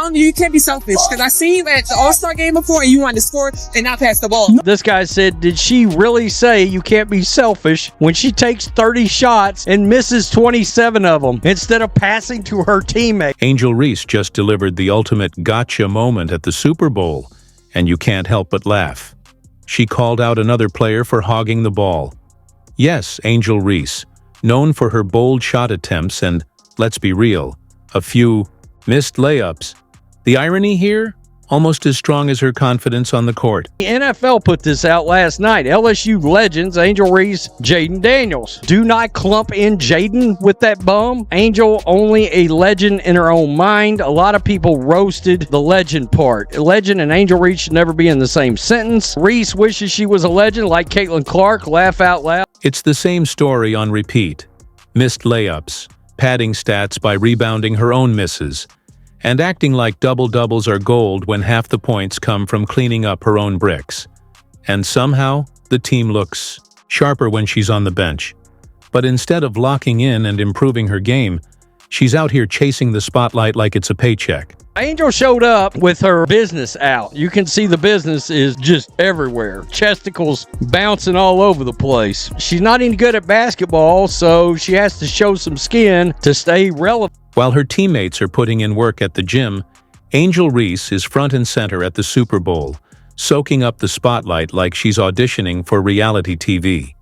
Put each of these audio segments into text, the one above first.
telling you can't be selfish because I seen you at the All-Star game before and you wanted to score and not pass the ball. This guy said, did she really say you can't be selfish when she takes 30 shots and misses 27 of them instead of passing to her teammate? Angel Reese just delivered the ultimate gotcha moment at the Super Bowl, and you can't help but laugh. She called out another player for hogging the ball. Yes, Angel Reese, known for her bold shot attempts and, let's be real, a few missed layups. The irony here? Almost as strong as her confidence on the court. The NFL put this out last night. LSU legends Angel Reese, Jaden Daniels. Do not clump in Jaden with that bum. Angel, only a legend in her own mind. A lot of people roasted the legend part. Legend and Angel Reese should never be in the same sentence. Reese wishes she was a legend like Caitlin Clark. Laugh out loud. It's the same story on repeat. Missed layups, padding stats by rebounding her own misses, and acting like double-doubles are gold when half the points come from cleaning up her own bricks. And somehow, the team looks sharper when she's on the bench. But instead of locking in and improving her game, she's out here chasing the spotlight like it's a paycheck. Angel showed up with her business out. You can see the business is just everywhere. Chesticles bouncing all over the place. She's not any good at basketball, so she has to show some skin to stay relevant. While her teammates are putting in work at the gym, Angel Reese is front and center at the Super Bowl, soaking up the spotlight like she's auditioning for reality TV.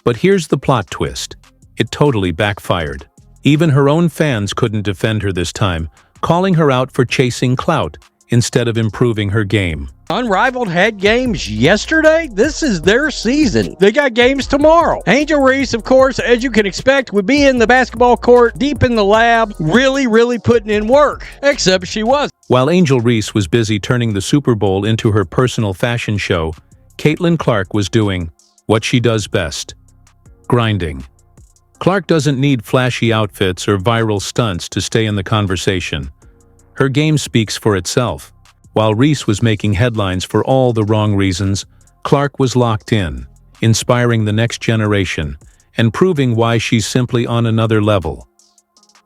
But here's the plot twist. It totally backfired. Even her own fans couldn't defend her this time, calling her out for chasing clout instead of improving her game. Unrivaled had games yesterday. This is their season. They got games tomorrow. Angel Reese, of course, as you can expect, would be in the basketball court, deep in the lab, really putting in work. Except she wasn't. While Angel Reese was busy turning the Super Bowl into her personal fashion show, Caitlin Clark was doing what she does best: grinding. Clark doesn't need flashy outfits or viral stunts to stay in the conversation. Her game speaks for itself. While Reese was making headlines for all the wrong reasons, Clark was locked in, inspiring the next generation and proving why she's simply on another level.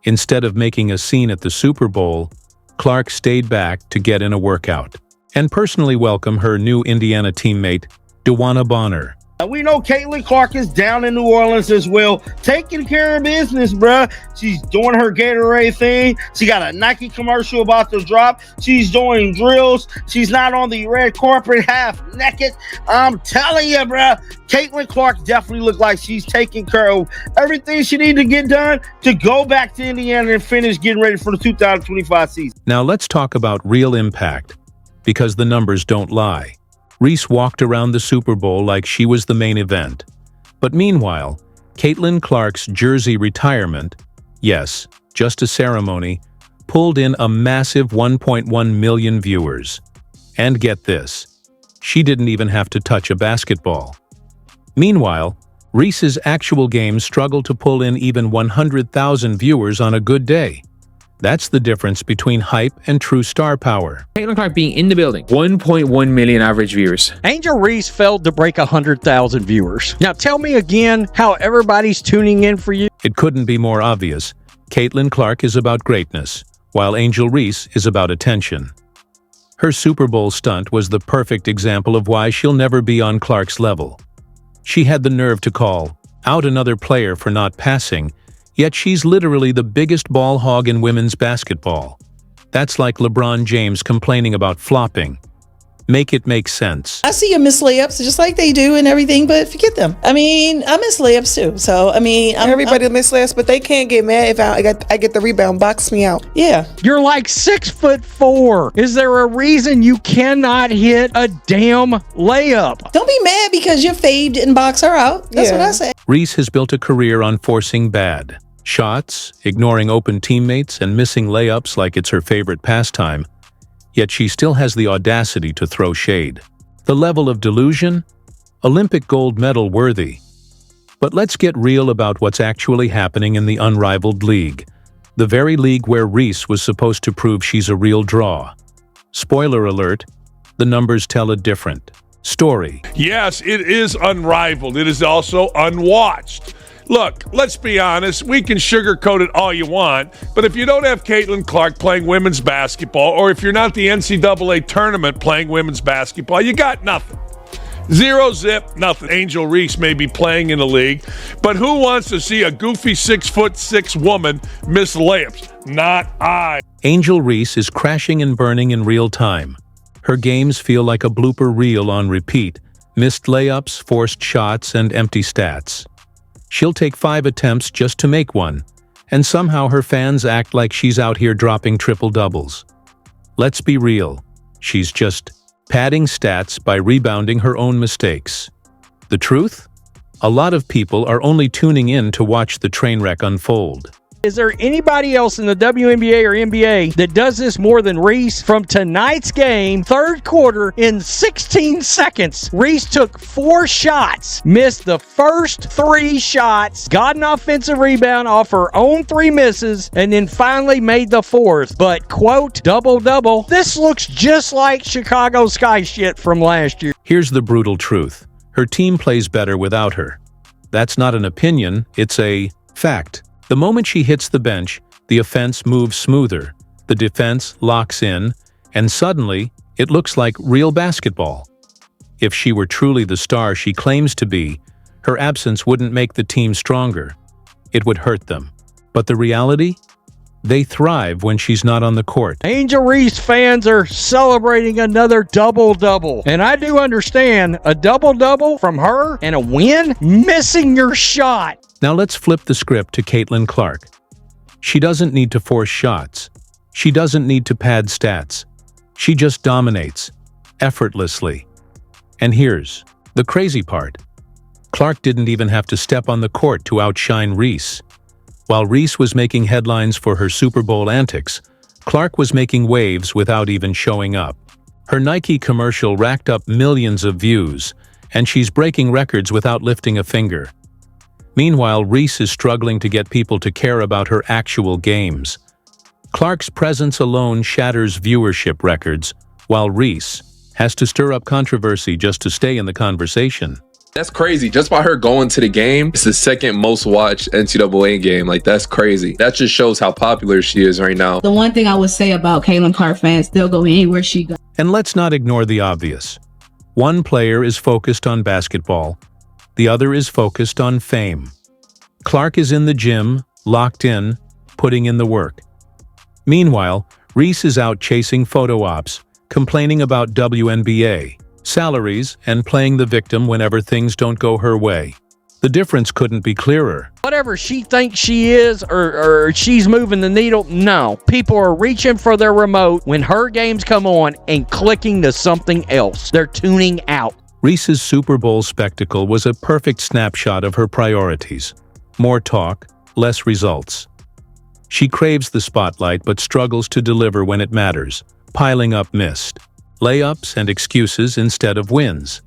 Instead of making a scene at the Super Bowl, Clark stayed back to get in a workout and personally welcome her new Indiana teammate, DeWanna Bonner. We know Caitlin Clark is down in New Orleans as well, taking care of business, bruh. She's doing her Gatorade thing. She got a Nike commercial about to drop. She's doing drills. She's not on the red carpet half naked. I'm telling you, bruh, Caitlin Clark definitely looks like she's taking care of everything she needs to get done to go back to Indiana and finish getting ready for the 2025 season. Now let's talk about real impact, because the numbers don't lie. Reese walked around the Super Bowl like she was the main event. But meanwhile, Caitlin Clark's jersey retirement, yes, just a ceremony, pulled in a massive 1.1 million viewers. And get this, she didn't even have to touch a basketball. Meanwhile, Reese's actual games struggled to pull in even 100,000 viewers on a good day. That's the difference between hype and true star power. Caitlin Clark being in the building, 1.1 million average viewers. Angel Reese failed to break 100,000 viewers. Now tell me again how everybody's tuning in for you. It couldn't be more obvious. Caitlin Clark is about greatness, while Angel Reese is about attention. Her Super Bowl stunt was the perfect example of why she'll never be on Clark's level. She had the nerve to call out another player for not passing, yet she's literally the biggest ball hog in women's basketball. That's like LeBron James complaining about flopping. Make it make sense. I see you miss layups just like they do and everything, but forget them. I mean, I miss layups too. So, I mean, everybody miss layups, but they can't get mad if I get the rebound, box me out. Yeah. You're like 6'4". Is there a reason you cannot hit a damn layup? Don't be mad because your fade didn't box her out. That's what I say. Reese has built a career on forcing bad shots, ignoring open teammates, and missing layups like it's her favorite pastime. Yet she still has the audacity to throw shade. The level of delusion? Olympic gold medal worthy. But let's get real about what's actually happening in the Unrivaled League, the very league where Reese was supposed to prove she's a real draw. Spoiler alert, the numbers tell a different story. Yes, it is unrivaled. It is also unwatched. Look, let's be honest, we can sugarcoat it all you want, but if you don't have Caitlin Clark playing women's basketball, or if you're not the NCAA tournament playing women's basketball, you got nothing. Zero zip, nothing. Angel Reese may be playing in the league, but who wants to see a goofy 6'6" woman miss layups? Not I. Angel Reese is crashing and burning in real time. Her games feel like a blooper reel on repeat, missed layups, forced shots, and empty stats. She'll take 5 attempts just to make one, and somehow her fans act like she's out here dropping triple-doubles. Let's be real, she's just padding stats by rebounding her own mistakes. The truth? A lot of people are only tuning in to watch the train wreck unfold. Is there anybody else in the WNBA or NBA that does this more than Reese? From tonight's game, third quarter, in 16 seconds, Reese took 4 shots, missed the first 3 shots, got an offensive rebound off her own 3 misses, and then finally made the 4th. But, quote, double-double, this looks just like Chicago Sky shit from last year. Here's the brutal truth. Her team plays better without her. That's not an opinion, it's a fact. The moment she hits the bench, the offense moves smoother, the defense locks in, and suddenly, it looks like real basketball. If she were truly the star she claims to be, her absence wouldn't make the team stronger. It would hurt them. But the reality? They thrive when she's not on the court. Angel Reese fans are celebrating another double-double. And I do understand a double-double from her and a win, missing your shot. Now let's flip the script to Caitlin Clark. She doesn't need to force shots. She doesn't need to pad stats. She just dominates, effortlessly. And here's the crazy part. Clark didn't even have to step on the court to outshine Reese. While Reese was making headlines for her Super Bowl antics, Clark was making waves without even showing up. Her Nike commercial racked up millions of views, and she's breaking records without lifting a finger. Meanwhile, Reese is struggling to get people to care about her actual games. Clark's presence alone shatters viewership records, while Reese has to stir up controversy just to stay in the conversation. That's crazy. Just by her going to the game, it's the second most watched NCAA game. Like, that's crazy. That just shows how popular she is right now. The one thing I would say about Caitlin Clark fans, they'll go anywhere she goes. And let's not ignore the obvious. One player is focused on basketball. The other is focused on fame. Clark is in the gym, locked in, putting in the work. Meanwhile, Reese is out chasing photo ops, complaining about WNBA, salaries, and playing the victim whenever things don't go her way. The difference couldn't be clearer. Whatever she thinks she is or she's moving the needle, no. People are reaching for their remote when her games come on and clicking to something else. They're tuning out. Reese's Super Bowl spectacle was a perfect snapshot of her priorities. More talk, less results. She craves the spotlight but struggles to deliver when it matters, piling up missed layups and excuses instead of wins.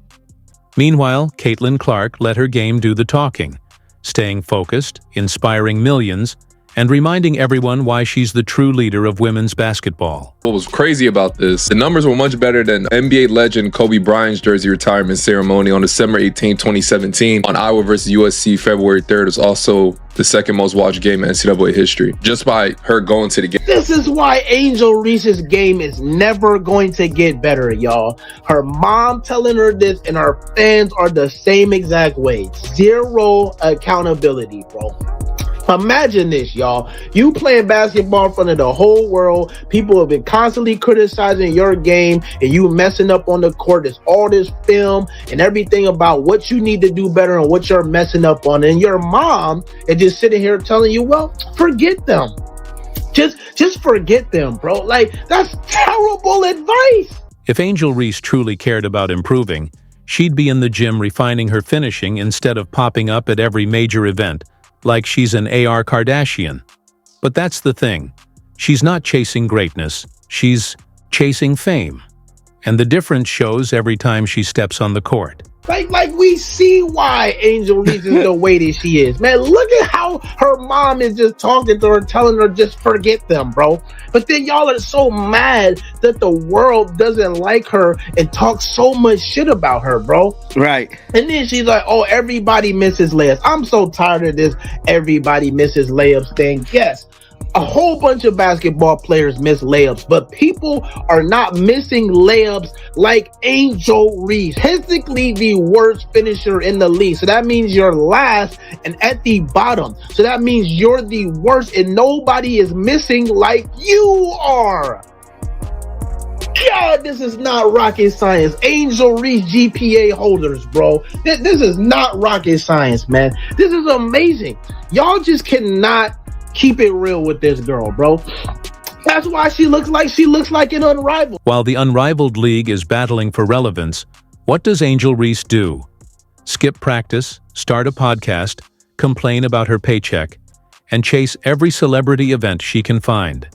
Meanwhile, Caitlin Clark let her game do the talking, staying focused, inspiring millions, and reminding everyone why she's the true leader of women's basketball. What was crazy about this, the numbers were much better than NBA legend Kobe Bryant's jersey retirement ceremony on December 18, 2017 on Iowa versus USC February 3rd. was also the second most watched game in NCAA history, just by her going to the game. This is why Angel Reese's game is never going to get better, y'all. Her mom telling her this and her fans are the same exact way. Zero accountability, bro. Imagine this, y'all. You playing basketball in front of the whole world. People have been constantly criticizing your game and you messing up on the court. There's all this film and everything about what you need to do better and what you're messing up on. And your mom is just sitting here telling you, well, forget them. Just forget them, bro. Like, that's terrible advice. If Angel Reese truly cared about improving, she'd be in the gym refining her finishing instead of popping up at every major event, like she's an A.R. Kardashian. But that's the thing. She's not chasing greatness, she's chasing fame. And the difference shows every time she steps on the court. Like we see why Angel Reese is the way that she is, man. Look at how her mom is just talking to her, telling her just forget them, bro. But then y'all are so mad that the world doesn't like her and talk so much shit about her, bro. Right. And then she's like, oh, everybody misses layups. I'm so tired of this everybody misses layups thing. Yes, a whole bunch of basketball players miss layups, but people are not missing layups like Angel Reese, physically the worst finisher in the league. So that means you're last and at the bottom. So that means you're the worst and nobody is missing like you are. God, this is not rocket science. Angel Reese GPA holders, bro. This is not rocket science, man. This is amazing. Y'all just cannot keep it real with this girl, bro. That's why she looks like an Unrivaled. While the Unrivaled League is battling for relevance, what does Angel Reese do? Skip practice, start a podcast, complain about her paycheck, and chase every celebrity event she can find.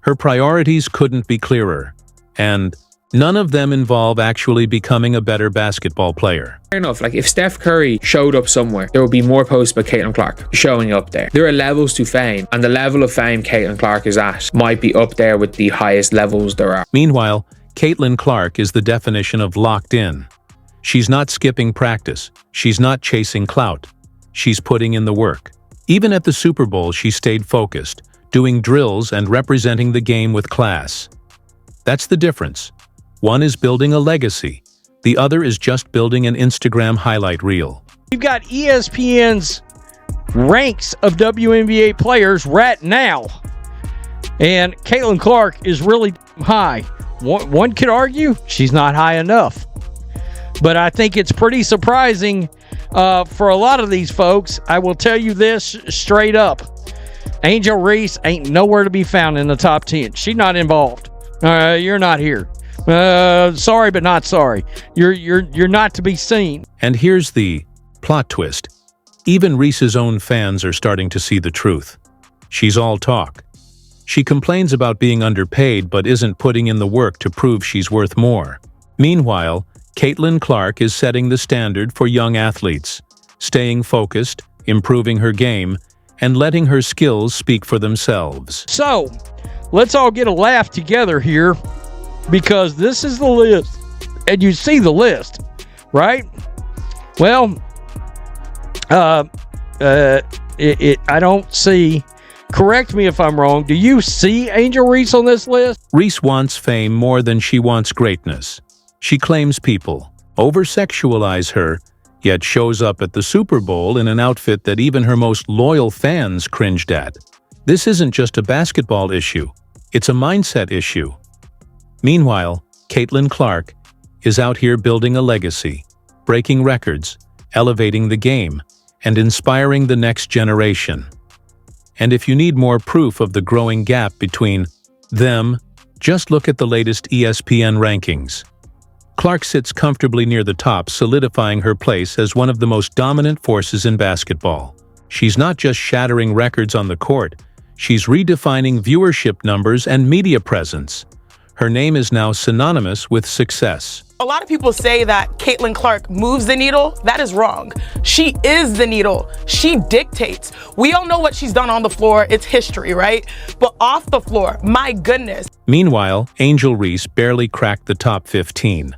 Her priorities couldn't be clearer, and none of them involve actually becoming a better basketball player. Fair enough, like if Steph Curry showed up somewhere, there would be more posts about Caitlin Clark showing up there. There are levels to fame, and the level of fame Caitlin Clark is at might be up there with the highest levels there are. Meanwhile, Caitlin Clark is the definition of locked in. She's not skipping practice. She's not chasing clout. She's putting in the work. Even at the Super Bowl, she stayed focused, doing drills and representing the game with class. That's the difference. One is building a legacy. The other is just building an Instagram highlight reel. We've got ESPN's ranks of WNBA players right now. And Caitlin Clark is really high. One could argue she's not high enough. But I think it's pretty surprising for a lot of these folks. I will tell you this straight up. Angel Reese ain't nowhere to be found in the top 10. She's not involved. You're not here. Sorry, but not sorry. You're not to be seen. And here's the plot twist. Even Reese's own fans are starting to see the truth. She's all talk. She complains about being underpaid but isn't putting in the work to prove she's worth more. Meanwhile, Caitlin Clark is setting the standard for young athletes, staying focused, improving her game, and letting her skills speak for themselves. So, let's all get a laugh together here, because this is the list, and you see the list, right? Well, I don't see, correct me if I'm wrong, do you see Angel Reese on this list? Reese wants fame more than she wants greatness. She claims people over-sexualize her, yet shows up at the Super Bowl in an outfit that even her most loyal fans cringed at. This isn't just a basketball issue, it's a mindset issue. Meanwhile, Caitlin Clark is out here building a legacy, breaking records, elevating the game, and inspiring the next generation. And if you need more proof of the growing gap between them, just look at the latest ESPN rankings. Clark sits comfortably near the top, solidifying her place as one of the most dominant forces in basketball. She's not just shattering records on the court, she's redefining viewership numbers and media presence. Her name is now synonymous with success. A lot of people say that Caitlin Clark moves the needle. That is wrong. She is the needle. She dictates. We all know what she's done on the floor. It's history, right? But off the floor, my goodness. Meanwhile, Angel Reese barely cracked the top 15.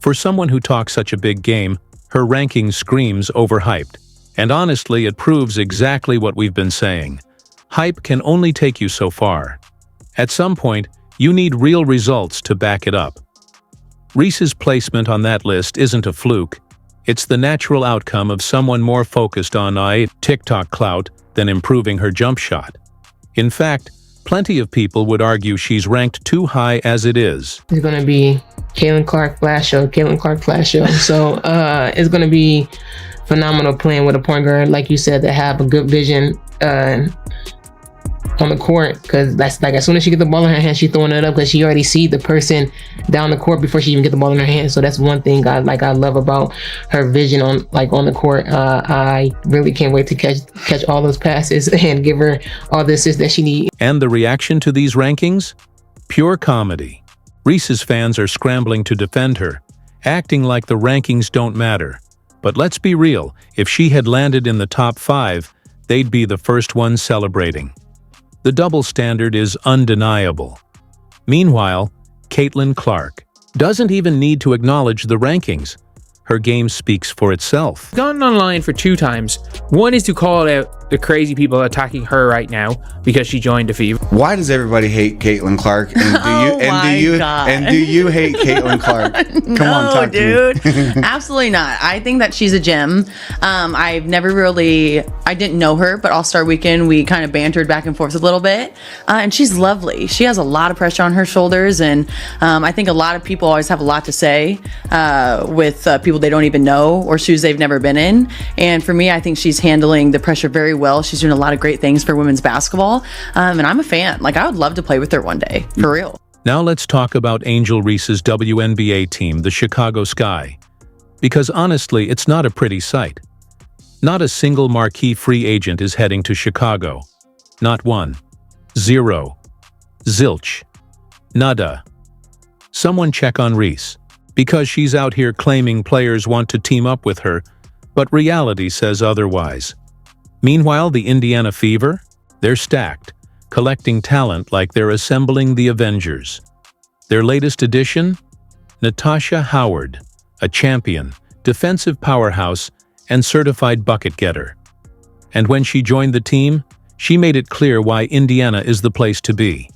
For someone who talks such a big game, her ranking screams overhyped. And honestly, it proves exactly what we've been saying. Hype can only take you so far. At some point, you need real results to back it up. Reese's placement on that list isn't a fluke. It's the natural outcome of someone more focused on TikTok clout than improving her jump shot. In fact, plenty of people would argue she's ranked too high as it is. It's going to be Caitlin Clark flash show. So it's going to be phenomenal playing with a point guard, like you said, that have a good vision on the court, because that's like as soon as she get the ball in her hand, she throwing it up because she already see the person down the court before she even get the ball in her hand. So that's one thing I love about her vision on the court. I really can't wait to catch all those passes and give her all the assists that she needs. And the reaction to these rankings? Pure comedy. Reese's fans are scrambling to defend her, acting like the rankings don't matter. But let's be real, if she had landed in the top 5, they'd be the first ones celebrating. The double standard is undeniable. Meanwhile, Caitlin Clark doesn't even need to acknowledge the rankings. Her game speaks for itself. Gone online for 2 times. One is to call out the crazy people attacking her right now because she joined the Fever. Why does everybody hate Caitlin Clark? And do you hate Caitlin Clark? Come on, talk dude. to me. Absolutely not. I think that she's a gem. I didn't know her, but All-Star Weekend, we kind of bantered back and forth a little bit. And she's lovely. She has a lot of pressure on her shoulders. And I think a lot of people always have a lot to say with people they don't even know or shoes they've never been in. And for me, I think she's handling the pressure very well. She's doing a lot of great things for women's basketball. And I'm a fan. Like, I would love to play with her one day, for real. Now let's talk about Angel Reese's WNBA team, the Chicago Sky. Because honestly, it's not a pretty sight. Not a single marquee free agent is heading to Chicago. Not one. Zero. Zilch. Nada. Someone check on Reese. Because she's out here claiming players want to team up with her, but reality says otherwise. Meanwhile, the Indiana Fever? They're stacked, collecting talent like they're assembling the Avengers. Their latest addition? Natasha Howard, a champion, defensive powerhouse, and certified bucket getter. And when she joined the team, she made it clear why Indiana is the place to be.